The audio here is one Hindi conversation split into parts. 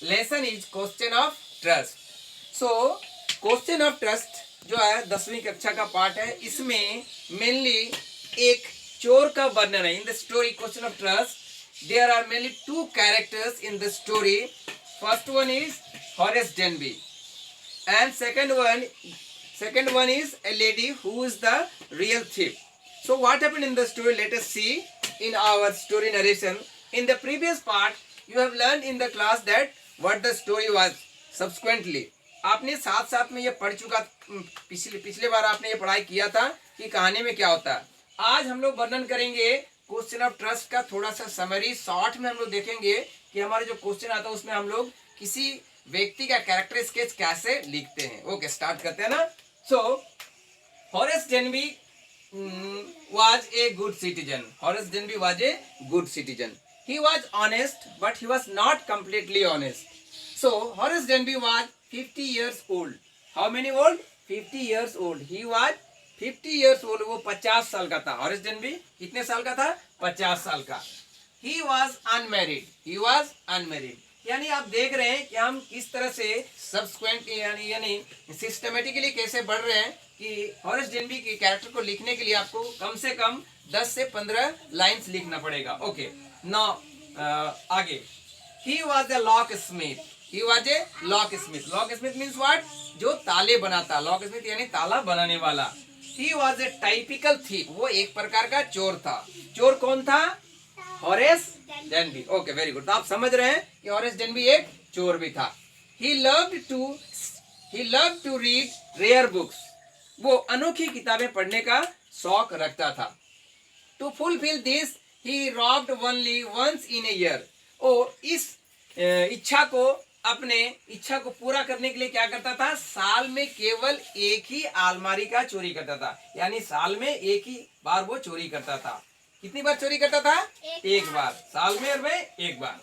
Lesson is question of trust. So question of trust जो है 10वीं कक्षा का पार्ट है, इसमें मेनली एक चोर का वर्णन है। In the story question of trust there are mainly two characters in the story. First one is Horace Danby and second one is a lady who is the real thief. So what happened in the story, let us see in our story narration. In the previous part you have learned in the class that what the story was. Subsequently आपने साथ साथ में ये पढ़ चुका, पिछले बार आपने ये पढ़ाई किया था कि कहानी में क्या होता है। आज हम लोग वर्णन करेंगे क्वेश्चन ऑफ ट्रस्ट का थोड़ा सा समरी शॉर्ट में। हम लोग देखेंगे कि हमारे जो क्वेश्चन आता है उसमें हम लोग किसी व्यक्ति का कैरेक्टर स्केच कैसे लिखते हैं। ओके, स्टार्ट करते हैं ना। So Horace Denby was a good citizen. Horace Denby was a good citizen. He was honest but he was not completely honest. So Horace Denby was 50 years old. How many old? 50 years old. He was 50 years old. वो 50 साल का था। हॉरेस डेनबी कितने साल का था? 50 साल का। He was unmarried. He was unmarried. यानी आप देख रहे हैं कि हम किस तरह से सबस्क्वेंट यानी सिस्टमेटिकली कैसे बढ़ रहे हैं कि हॉरेस डेनबी के कैरेक्टर को लिखने के लिए आपको कम से कम 10 से 15 लाइंस लिखना पड़ेगा। ओके, नाउ आगे। He was a lock Smith. He was a lock Smith. Lock Smith means what? जो ताले बनाता। लॉक स्मिथ यानी ताला बनाने वाला। He was a typical thief. वो एक प्रकार का चोर था। चोर कौन था? Horace Denby. Okay, very good. तो आप समझ रहे हैं कि हॉरेस डेनबी एक चोर भी था। He loved to read rare books. वो अनोखी किताबें पढ़ने का शौक रखता था। To fulfil this he robbed only once in a year. और इस अपने इच्छा को पूरा करने के लिए क्या करता था? साल में केवल एक ही अलमारी का चोरी करता था। यानी साल में एक ही बार वो चोरी करता था। कितनी बार चोरी करता था? एक बार। साल में एक बार।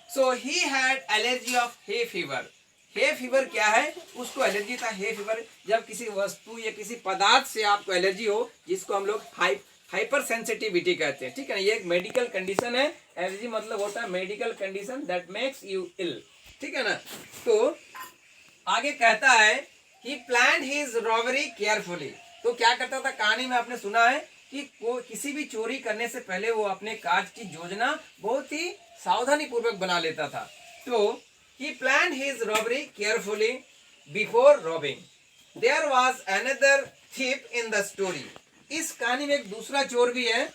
So he had allergy of hay fever. Hay fever क्या है? उसको एलर्जी था। हे फीवर जब किसी वस्तु या किसी पदार्थ से आपको एलर्जी हो, जिसको हम लोग हाइपर सेंसिटिविटी कहते हैं। ठीक है ना, ये एक मेडिकल कंडीशन है। एलर्जी मतलब होता है medical condition that makes you ill. ठीक है ना। तो आगे कहता है he planned his robbery carefully. तो क्या करता था? कहानी में आपने सुना है कि किसी भी चोरी करने से पहले वो अपने कार्य की योजना बहुत ही सावधानी पूर्वक बना लेता था। तो he planned his robbery carefully before robbing. There was another thief in the story. इस कहानी में एक दूसरा चोर भी है।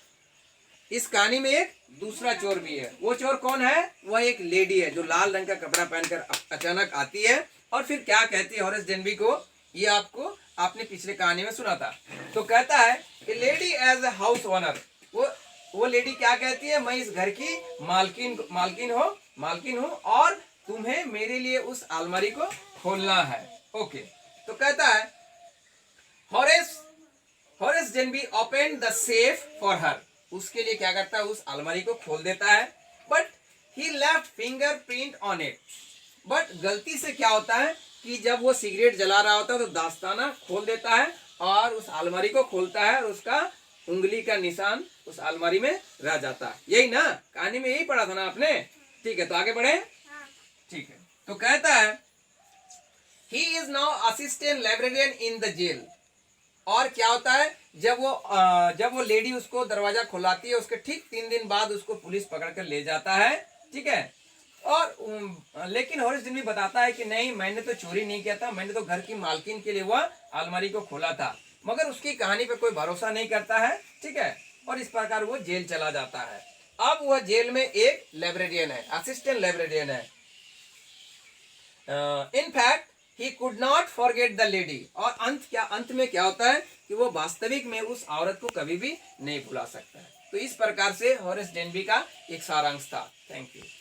इस कहानी में एक दूसरा चोर भी है। वो चोर कौन है? वह एक लेडी है जो लाल रंग का कपड़ा पहनकर अचानक आती है और फिर क्या कहती है हॉरेस डेनबी को, ये आपने पिछले कहानी में सुना था। तो कहता है कि lady as a house owner. वो लेडी क्या कहती है? मैं इस घर की मालकिन हूँ और तुम्हें मेरे लिए उस अलमारी को खोलना है। ओके, तो कहता है Horace Denby open the safe for her. उसके लिए क्या करता है? उस अलमारी को खोल देता है। But he left fingerprint on it. But गलती से क्या होता है कि जब वो सिगरेट जला रहा होता है तो दास्ताना खोल देता है और उस अलमारी को खोलता है और उसका उंगली का निशान उस अलमारी में रह जाता है। यही ना, कहानी में यही पढ़ा था ना आपने। ठीक है, तो आगे बढ़े। ठीक है, तो कहता है he is now assistant librarian in the jail. और क्या होता है? जब वो लेडी उसको दरवाजा खुलाती है, उसके ठीक 3 दिन बाद उसको पुलिस पकड़ कर ले जाता है। ठीक है, और लेकिन हॉरेस डेनबी बताता है कि नहीं, मैंने तो चोरी नहीं किया था, मैंने तो घर की मालकिन के लिए वह अलमारी को खोला था। मगर उसकी कहानी पे कोई भरोसा नहीं करता है। ठीक है, और इस प्रकार वो जेल चला जाता है। अब वह जेल में एक लाइब्रेरियन है, असिस्टेंट लाइब्रेरियन है। In fact he could not forget the lady. और अंत में क्या होता है कि वो वास्तविक में उस औरत को कभी भी नहीं भुला सकता है। तो इस प्रकार से हॉरेस डेनबी का एक सारांश था। Thank you.